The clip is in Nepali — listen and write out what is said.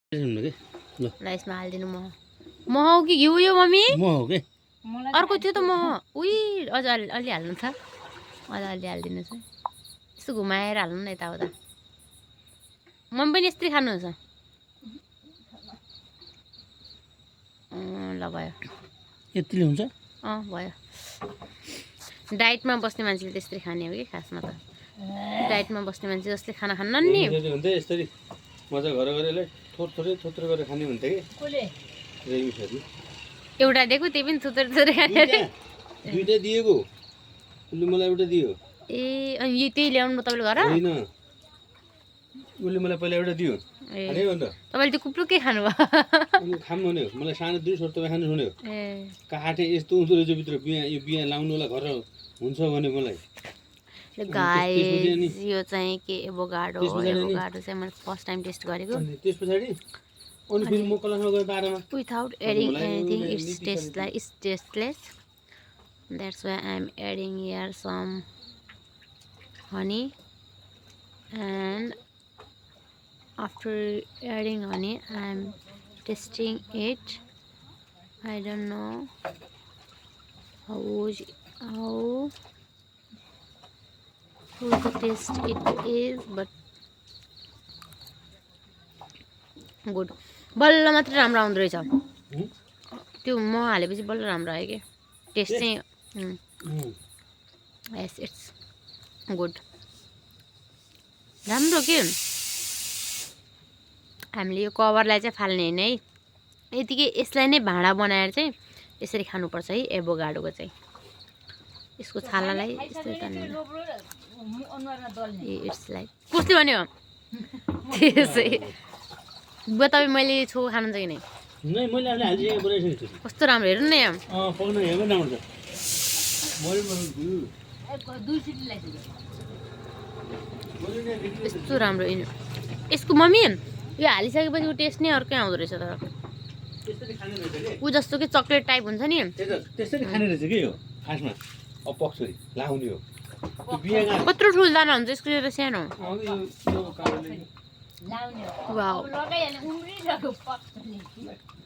ल यसमा हालिदिनु मह हो कि घिउ यो मम्मी मह हो के अर्को थियो त मह उही अझ अलि हाल्नु छ अझ अलि हालिदिनुहोस् है यसो घुमाएर हाल्नु न यताउता मम्मी पनि यस्तै खानुहुन्छ ल भयो यतिले हुन्छ भयो डाइटमा बस्ने मान्छेले त्यस्तै खाने हो कि खासमा त डाइटमा बस्ने मान्छे जसले खाना खान्न नि यसरी मजा घर गरेर थोत्रो गरेर खाने भन्थे कि एउटा दिएको त्यही पनि थुत्रो खाने दुईटा दिएको उसले मलाई एउटा दियो ए अनि यो त्यही ल्याउनु तपाईँले घर होइन उसले मलाई पहिला एउटा दियो खाने भन्दा तपाईँले त्यो कुप्लुकै खानुभयो अनि खाम भन्यो मलाई सानो दुई छोर तपाईँ खानु भन्यो काटे यस्तो हुँदो रहेछ भित्र बिहा यो बिहा लाउनुला घर हुन्छ भने मलाई गाइस यो चाहिँ के एभोकाडो चाहिँ मैले फर्स्ट टाइम टेस्ट गरेको त्यस पछाडि अनि फेरि म क्लासमा गएँ 12 मा without adding anything it's tasteless that's why I'm adding here some honey and after adding honey I'm tasting it I don't know how the taste it is but good बल्ल मात्र राम्रो आउँदो रहेछ त्यो म हालेपछि बल्ल राम्रो आयो कि टेस्ट चाहिँ यस इट्स गुड राम्रो के हामीले यो कभरलाई चाहिँ फाल्ने होइन है यतिकै यसलाई नै भाँडा बनाएर चाहिँ यसरी खानुपर्छ है एभोकाडोको चाहिँ यसको छालालाई यस्तै तान्नु इट्स लाइक कसले भन्यो त्यसै तपाईँ मैले छो खानुहुन्छ कि नै मैले आफूले हालिसकेको बनाइसकेको छु कस्तो राम्रो हेर्नु न यहाँ पक्न हेर्नु राम्रो छ यस्तो राम्रो यसको मम्मी यो हालिसकेपछि टेस्ट नै अर्कै आउँदो रहेछ तर ऊ जस्तो कि चक्लेट टाइप हुन्छ नि त्यसरी खाने रहेछ कि यो खासमा अब पक्सरी लाउने हो कत्रो ठुलो दाना हुन्छ यसको यो त सानो